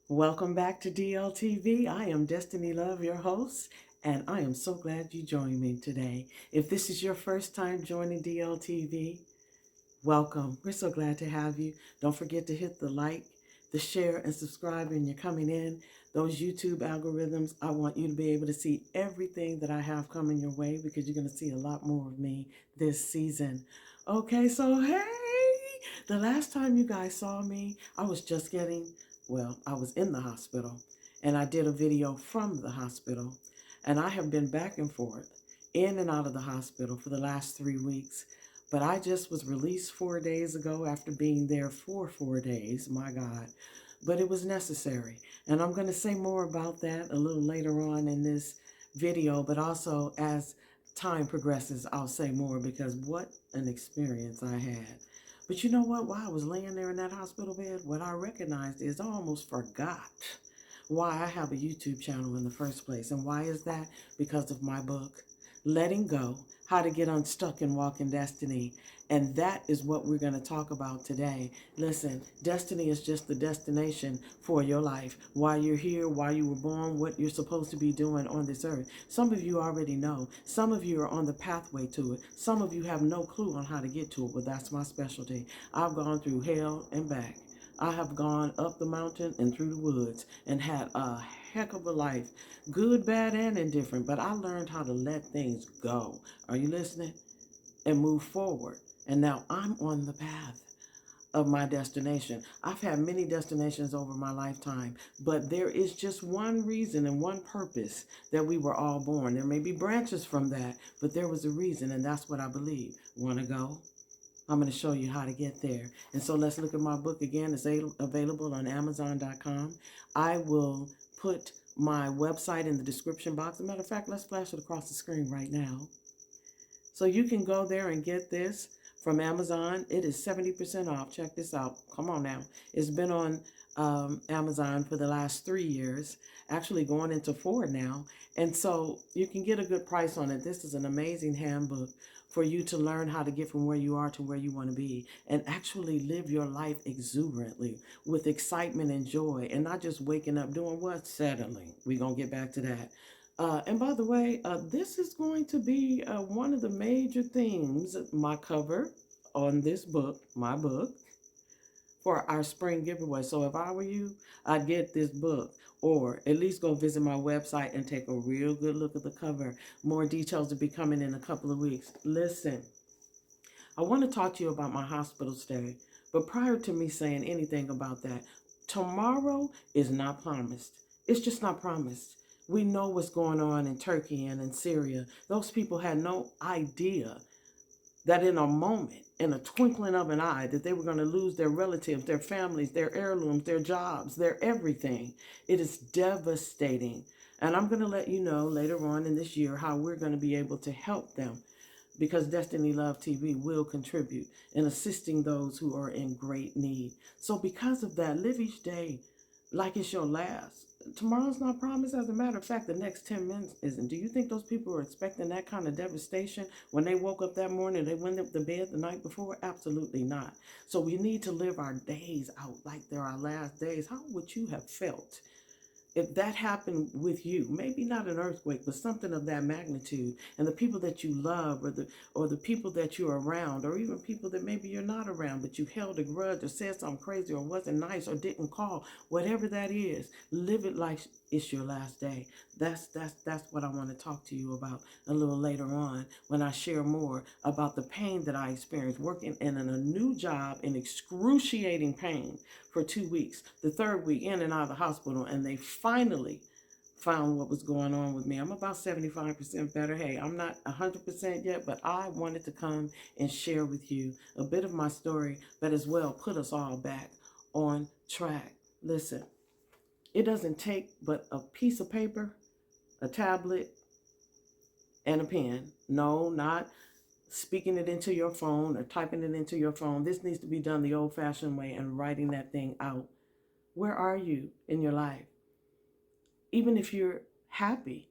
Welcome back to DLTV. I am Destiny Love, your host, and I am so glad you joined me today. If this is your first time joining DLTV, welcome. We're so glad to have you. Don't forget to hit the like, the share, and subscribe when you're coming in. Those YouTube algorithms, I want you to be able to see everything that I have coming your way because you're going to see a lot more of me this season. Okay, so hey, the last time you guys saw me, I was in the hospital and I did a video from the hospital. And I have been back and forth, in and out of the hospital for the last 3 weeks. But I just was released 4 days ago after being there for 4 days, my God. But it was necessary. And I'm going to say more about that a little later on in this video, but also as time progresses, I'll say more because what an experience I had. But you know what? While I was laying there in that hospital bed, what I recognized is I almost forgot why I have a YouTube channel in the first place. And why is that? Because of my book, Letting Go, How to Get Unstuck and Walk in Destiny. And that is what we're going to talk about today. Listen, destiny is just the destination for your life. Why you're here, why you were born, what you're supposed to be doing on this earth. Some of you already know. Some of you are on the pathway to it. Some of you have no clue on how to get to it, but that's my specialty. I've gone through hell and back. I have gone up the mountain and through the woods and had a heck of a life, good, bad, and indifferent. But I learned how to let things go. Are you listening? And move forward. And now I'm on the path of my destination. I've had many destinations over my lifetime, but there is just one reason and one purpose that we were all born. There may be branches from that, but there was a reason, and that's what I believe. Want to go? I'm going to show you how to get there. And so let's look at my book again. It's available on Amazon.com. I will put my website in the description box. As a matter of fact, let's flash it across the screen right now. So you can go there and get this from Amazon. It is 70% off. Check this out. Come on now. It's been on Amazon for the last 3 years, actually going into 4 now. And so you can get a good price on it. This is an amazing handbook for you to learn how to get from where you are to where you want to be and actually live your life exuberantly with excitement and joy and not just waking up doing what? Settling. We're going to get back to that. And by the way, this is going to be one of the major themes, my cover on this book, my book, for our spring giveaway. So if I were you, I'd get this book or at least go visit my website and take a real good look at the cover. More details will be coming in a couple of weeks. Listen, I want to talk to you about my hospital stay, but prior to me saying anything about that, tomorrow is not promised. It's just not promised. We know what's going on in Turkey and in Syria. Those people had no idea that in a moment, in a twinkling of an eye, that they were going to lose their relatives, their families, their heirlooms, their jobs, their everything. It is devastating. And I'm going to let you know later on in this year how we're going to be able to help them because Destiny Love TV will contribute in assisting those who are in great need. So because of that, live each day like it's your last. Tomorrow's not promised. As a matter of fact, the next 10 minutes isn't. Do you think those people were expecting that kind of devastation when they woke up that morning, they went up to bed the night before? Absolutely not. So we need to live our days out like they're our last days. How would you have felt if that happened with you? Maybe not an earthquake, but something of that magnitude, and the people that you love or the people that you're around, or even people that maybe you're not around, but you held a grudge or said something crazy or wasn't nice or didn't call, whatever that is, live it like it's your last day. That's what I want to talk to you about a little later on when I share more about the pain that I experienced working in a new job in excruciating pain for 2 weeks. The third week in and out of the hospital, and they finally found what was going on with me. I'm about 75% better. Hey, I'm not 100% yet, but I wanted to come and share with you a bit of my story, but as well put us all back on track. Listen, it doesn't take but a piece of paper, a tablet, and a pen. No, not speaking it into your phone or typing it into your phone. This needs to be done the old-fashioned way and writing that thing out. Where are you in your life? Even if you're happy,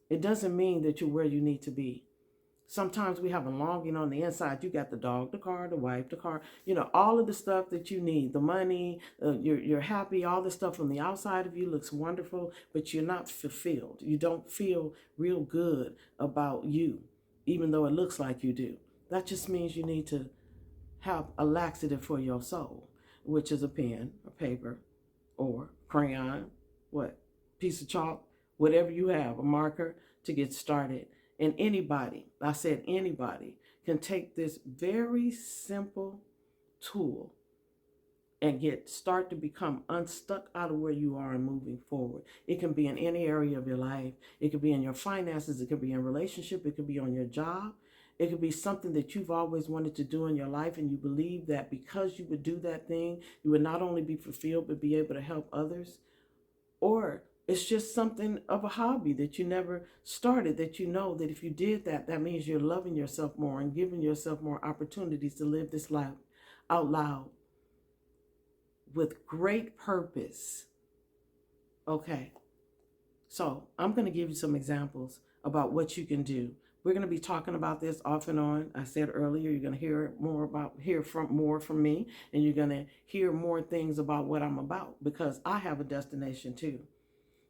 it doesn't mean that you're where you need to be. Sometimes we have a longing on the inside. You got the dog, the car, the wife, the car, all of the stuff that you need, the money, you're happy, all the stuff from the outside of you looks wonderful, but you're not fulfilled. You don't feel real good about you, even though it looks like you do. That just means you need to have a laxative for your soul, which is a pen, a paper, or crayon, what, piece of chalk, whatever you have, a marker to get started. And anybody, I said anybody, can take this very simple tool and start to become unstuck out of where you are and moving forward. It can be in any area of your life. It could be in your finances. It could be in relationship. It could be on your job. It could be something that you've always wanted to do in your life, and you believe that because you would do that thing, you would not only be fulfilled, but be able to help others. Or it's just something of a hobby that you never started, that you know that if you did that, that means you're loving yourself more and giving yourself more opportunities to live this life out loud with great purpose. Okay, so I'm going to give you some examples about what you can do. We're going to be talking about this off and on. I said earlier, you're going to hear more from me, and you're going to hear more things about what I'm about, because I have a destination too.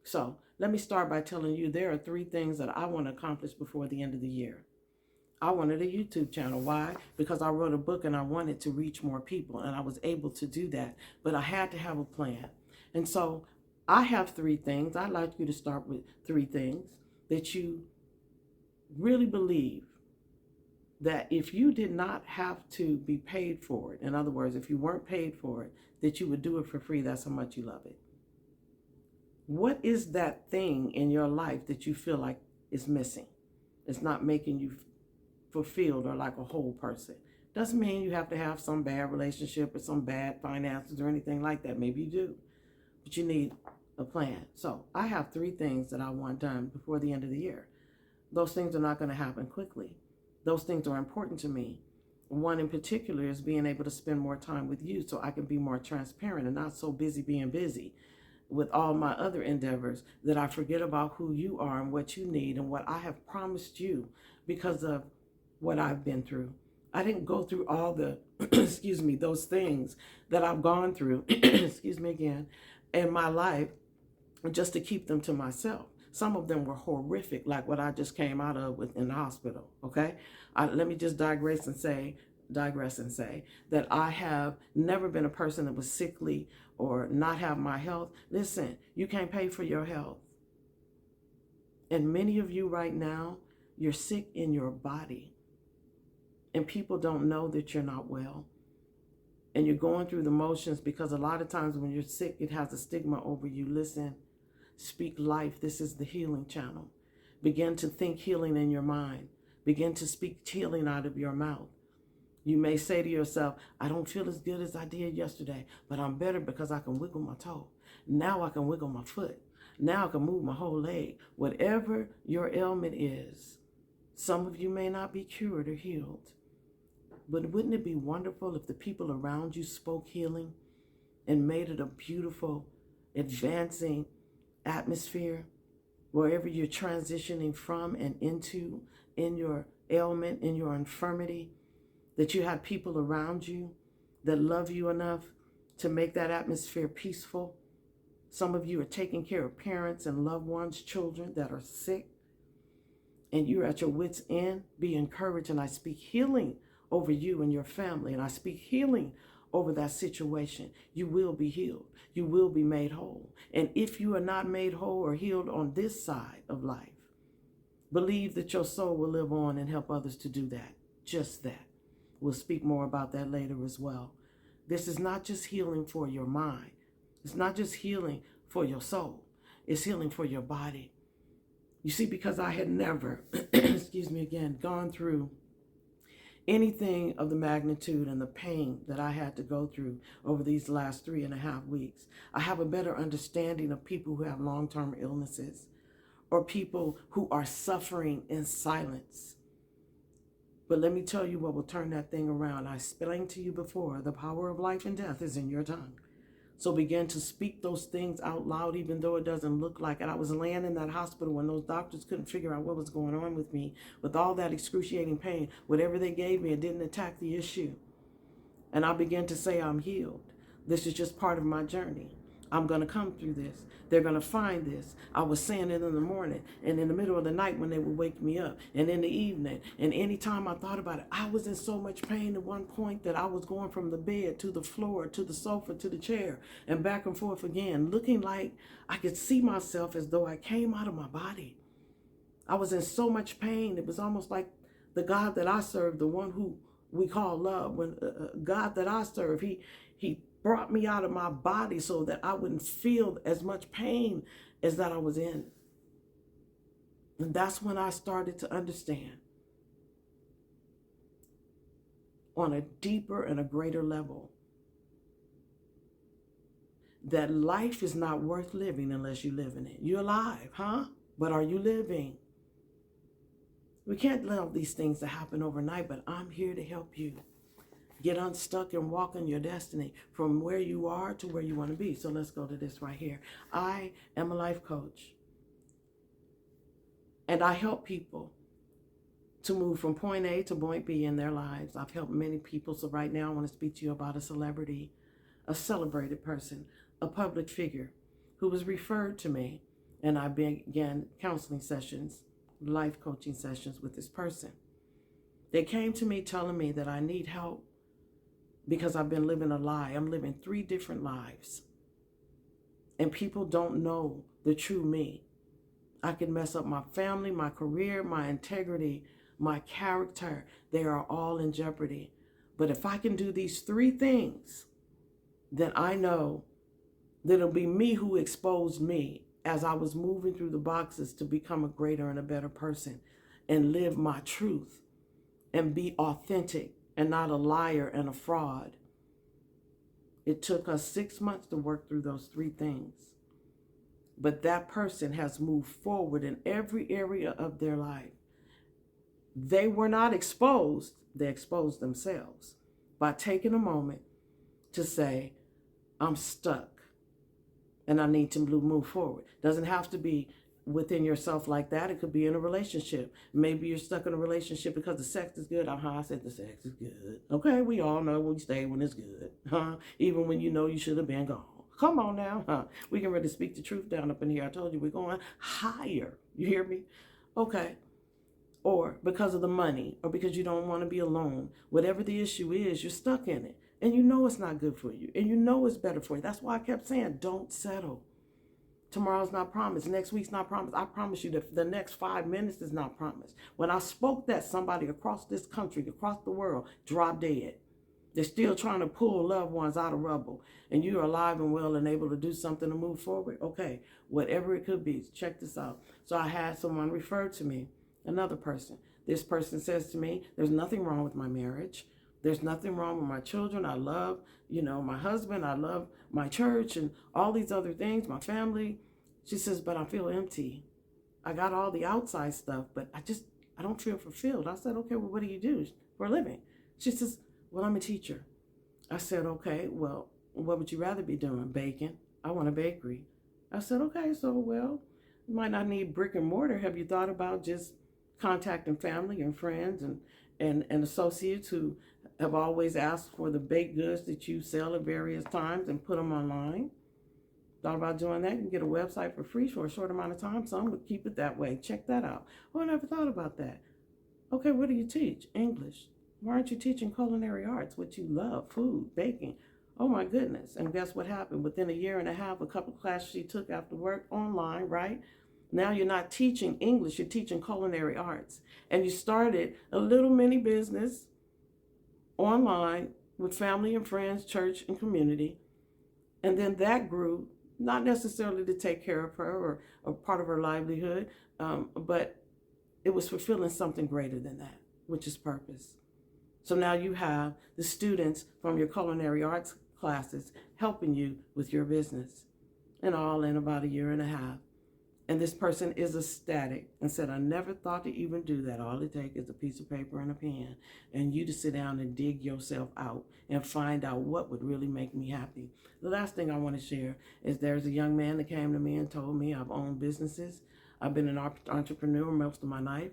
So let me start by telling you there are 3 things that I want to accomplish before the end of the year. I wanted a YouTube channel. Why? Because I wrote a book and I wanted to reach more people, and I was able to do that, but I had to have a plan. And so I have 3 things. I'd like you to start with 3 things that you really believe that if you did not have to be paid for it, in other words, if you weren't paid for it, that you would do it for free. That's how much you love it. What is that thing in your life that you feel like is missing? It's not making you fulfilled or like a whole person. Doesn't mean you have to have some bad relationship or some bad finances or anything like that. Maybe you do, but you need a plan. So I have 3 things that I want done before the end of the year. Those things are not going to happen quickly. Those things are important to me. One in particular is being able to spend more time with you so I can be more transparent and not so busy being busy with all my other endeavors that I forget about who you are and what you need and what I have promised you because of what I've been through. I didn't go through all the, those things that I've gone through, excuse me again, in my life just to keep them to myself. Some of them were horrific, like what I just came out of in the hospital, okay? Let me just digress and say that I have never been a person that was sickly or not have my health. Listen, you can't pay for your health. And many of you right now, you're sick in your body. And people don't know that you're not well. And you're going through the motions because a lot of times when you're sick, it has a stigma over you. Listen, speak life. This is the healing channel. Begin to think healing in your mind. Begin to speak healing out of your mouth. You may say to yourself, I don't feel as good as I did yesterday, but I'm better because I can wiggle my toe. Now I can wiggle my foot. Now I can move my whole leg. Whatever your ailment is, some of you may not be cured or healed. But wouldn't it be wonderful if the people around you spoke healing and made it a beautiful, advancing atmosphere wherever you're transitioning from and into, in your ailment, in your infirmity, that you have people around you that love you enough to make that atmosphere peaceful. Some of you are taking care of parents and loved ones, children that are sick, and you're at your wit's end. Be encouraged, and I speak healing over you and your family, and I speak healing over that situation. You will be healed. You will be made whole. And if you are not made whole or healed on this side of life, believe that your soul will live on and help others to do that. Just that. We'll speak more about that later as well. This is not just healing for your mind. It's not just healing for your soul. It's healing for your body. You see, because I had never, gone through anything of the magnitude and the pain that I had to go through over these last 3.5 weeks. I have a better understanding of people who have long-term illnesses or people who are suffering in silence. But let me tell you what will turn that thing around. I explained to you before, the power of life and death is in your tongue. So begin to speak those things out loud, even though it doesn't look like it. I was laying in that hospital when those doctors couldn't figure out what was going on with me, with all that excruciating pain. Whatever they gave me, it didn't attack the issue. And I began to say, I'm healed. This is just part of my journey. I'm going to come through this. They're going to find this. I was saying it in the morning and in the middle of the night when they would wake me up, and in the evening. And anytime I thought about it, I was in so much pain at one point that I was going from the bed to the floor, to the sofa, to the chair, and back and forth again, looking like I could see myself as though I came out of my body. I was in so much pain. It was almost like the God that I serve, the one who we call love, when God that I serve, he brought me out of my body so that I wouldn't feel as much pain as that I was in. And that's when I started to understand on a deeper and a greater level that life is not worth living unless you live in it. You're alive, huh? But are you living? We can't allow these things to happen overnight, but I'm here to help you get unstuck and walk in your destiny from where you are to where you want to be. So let's go to this right here. I am a life coach, and I help people to move from point A to point B in their lives. I've helped many people. So right now I want to speak to you about a celebrity, a celebrated person, a public figure who was referred to me, and I began counseling sessions, life coaching sessions with this person. They came to me telling me that I need help because I've been living a lie. I'm living 3 different lives. And people don't know the true me. I can mess up my family, my career, my integrity, my character. They are all in jeopardy. But if I can do these 3 things, then I know that it'll be me who exposed me as I was moving through the boxes to become a greater and a better person and live my truth and be authentic and not a liar and a fraud. It took us 6 months to work through those 3 things. But that person has moved forward in every area of their life. They were not exposed, they exposed themselves by taking a moment to say, I'm stuck and I need to move forward. Doesn't have to be within yourself like that. It could be in a relationship. Maybe you're stuck in a relationship because the sex is good. I said the sex is good. Okay, we all know when you stay when it's good. Even when you know you should have been gone. Come on now. We can really speak the truth down up in here. I told you we're going higher. You hear me? Okay. Or because of the money, or because you don't want to be alone. Whatever the issue is, you're stuck in it. And you know it's not good for you. And you know it's better for you. That's why I kept saying, don't settle. Tomorrow's not promised. Next week's not promised. I promise you that the next 5 minutes is not promised. When I spoke that, somebody across this country, across the world, dropped dead. They're still trying to pull loved ones out of rubble. And you're alive and well and able to do something to move forward. Okay, whatever it could be. Check this out. So I had someone refer to me, another person. This person says to me, there's nothing wrong with my marriage. There's nothing wrong with my children. I love, my husband. I love my church and all these other things, my family. She says, but I feel empty. I got all the outside stuff, but I don't feel fulfilled. I said, okay, well, what do you do for a living? She says, well, I'm a teacher. I said, okay, well, what would you rather be doing? Baking? I want a bakery. I said, okay, so, well, you might not need brick and mortar. Have you thought about just contacting family and friends and associates who have always asked for the baked goods that you sell at various times and put them online? Thought about doing that? You can get a website for free for a short amount of time. Some would keep it that way. Check that out. Oh, I never thought about that. Okay, what do you teach? English. Why aren't you teaching culinary arts, what you love, food, baking? Oh my goodness. And guess what happened? Within a year and a half, a couple classes she took after work online, right? Now you're not teaching English, you're teaching culinary arts. And you started a little mini business online with family and friends, church and community. And then that grew, not necessarily to take care of her or part of her livelihood, but it was fulfilling something greater than that, which is purpose. So now you have the students from your culinary arts classes helping you with your business, and all in about a year and a half. And this person is ecstatic and said, I never thought to even do that. All it takes is a piece of paper and a pen, and you to sit down and dig yourself out and find out what would really make me happy. The last thing I want to share is there's a young man that came to me and told me I've owned businesses. I've been an entrepreneur most of my life.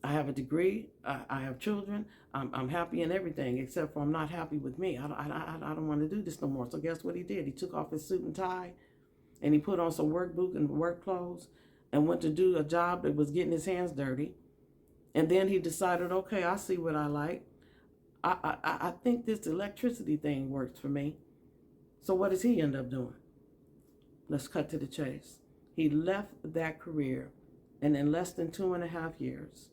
I have a degree. I have children. I'm happy in everything except for I'm not happy with me. I don't want to do this no more. So guess what he did? He took off his suit and tie and he put on some work boots and work clothes and went to do a job that was getting his hands dirty. And then he decided, okay, I see what I like. I think this electricity thing works for me. So what does he end up doing? Let's cut to the chase. He left that career, and in less than 2.5 years,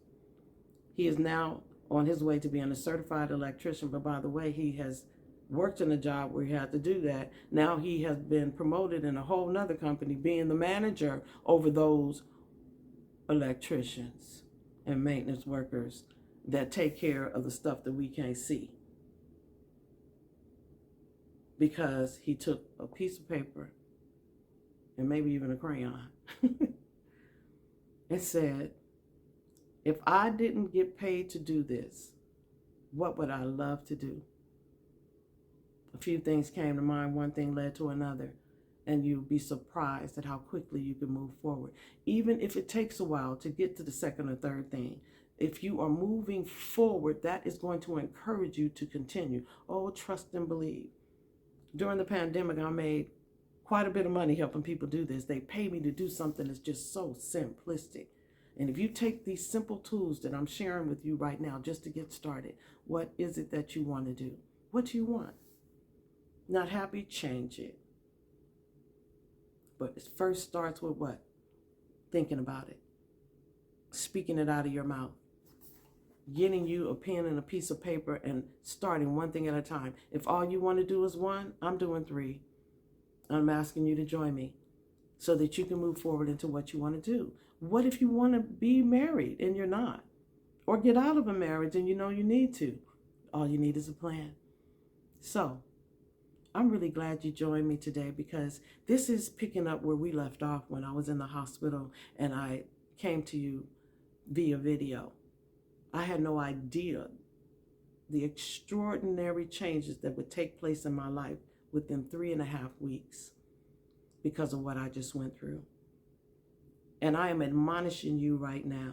he is now on his way to being a certified electrician. But by the way, he has worked in a job where he had to do that. Now he has been promoted in a whole nother company, being the manager over those electricians and maintenance workers that take care of the stuff that we can't see. Because he took a piece of paper and maybe even a crayon and said, if I didn't get paid to do this, what would I love to do? A few things came to mind. One thing led to another. And you'll be surprised at how quickly you can move forward. Even if it takes a while to get to the second or third thing. If you are moving forward, that is going to encourage you to continue. Oh, trust and believe. During the pandemic, I made quite a bit of money helping people do this. They pay me to do something that's just so simplistic. And if you take these simple tools that I'm sharing with you right now just to get started, what is it that you want to do? What do you want? Not happy? Change it. But it first starts with what? Thinking about it. Speaking it out of your mouth. Getting you a pen and a piece of paper and starting one thing at a time. If all you want to do is one, I'm doing 3. I'm asking you to join me so that you can move forward into what you want to do. What if you want to be married and you're not? Or get out of a marriage and you know you need to? All you need is a plan. So, I'm really glad you joined me today because this is picking up where we left off when I was in the hospital and I came to you via video. I had no idea the extraordinary changes that would take place in my life within 3.5 weeks because of what I just went through. And I am admonishing you right now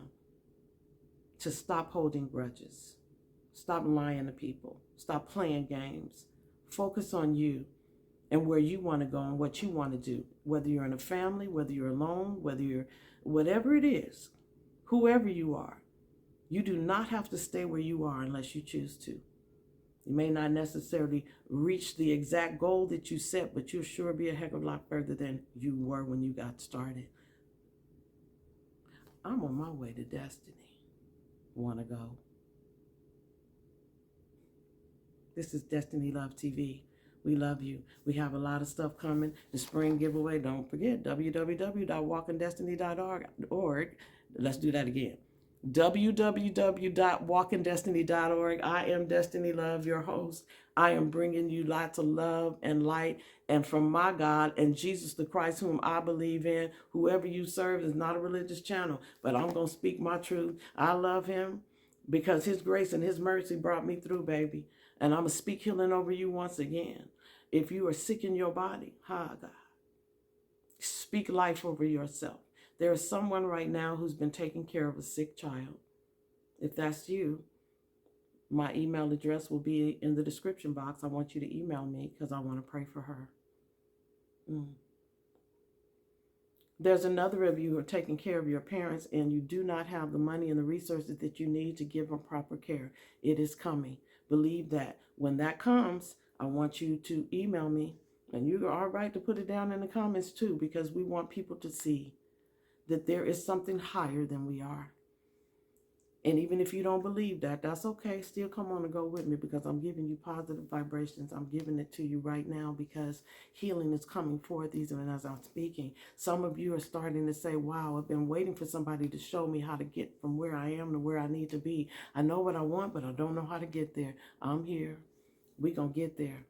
to stop holding grudges. Stop lying to people. Stop playing games. Focus on you and where you want to go and what you want to do. Whether you're in a family, whether you're alone, whether you're whatever it is, whoever you are, you do not have to stay where you are unless you choose to. You may not necessarily reach the exact goal that you set, but you'll sure be a heck of a lot further than you were when you got started. I'm on my way to destiny. Want to go? This is Destiny Love TV. We love you. We have a lot of stuff coming. The spring giveaway. Don't forget www.walkindestiny.org. Let's do that again. www.walkindestiny.org. I am Destiny Love, your host. I am bringing you lots of love and light, and from my God and Jesus the Christ, whom I believe in. Whoever you serve is not a religious channel, but I'm going to speak my truth. I love him because his grace and his mercy brought me through, baby. And I'm going to speak healing over you once again. If you are sick in your body, God, speak life over yourself. There is someone right now who's been taking care of a sick child. If that's you, my email address will be in the description box. I want you to email me because I want to pray for her. There's another of you who are taking care of your parents and you do not have the money and the resources that you need to give them proper care. It is coming. Believe that. When that comes, I want you to email me. And you're all right to put it down in the comments too, because we want people to see that there is something higher than we are. And even if you don't believe that, that's okay. Still come on and go with me because I'm giving you positive vibrations. I'm giving it to you right now because healing is coming forth even as I'm speaking. Some of you are starting to say, wow, I've been waiting for somebody to show me how to get from where I am to where I need to be. I know what I want, but I don't know how to get there. I'm here. We're going to get there.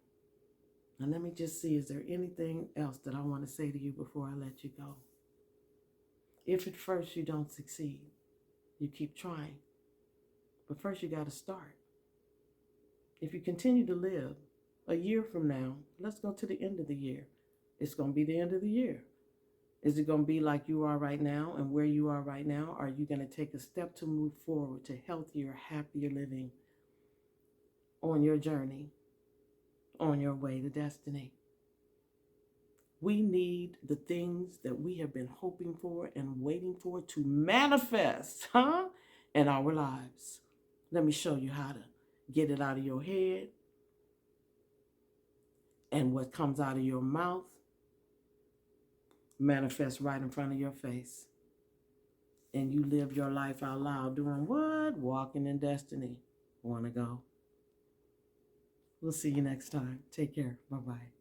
And let me just see, is there anything else that I want to say to you before I let you go? If at first you don't succeed, you keep trying. But first you got to start. If you continue to live a year from now, let's go to the end of the year. It's going to be the end of the year. Is it going to be like you are right now and where you are right now? Are you going to take a step to move forward to healthier, happier living on your journey, on your way to destiny? We need the things that we have been hoping for and waiting for to manifest, in our lives. Let me show you how to get it out of your head, and what comes out of your mouth manifests right in front of your face. And you live your life out loud doing what? Walking in destiny. Want to go? We'll see you next time. Take care. Bye-bye.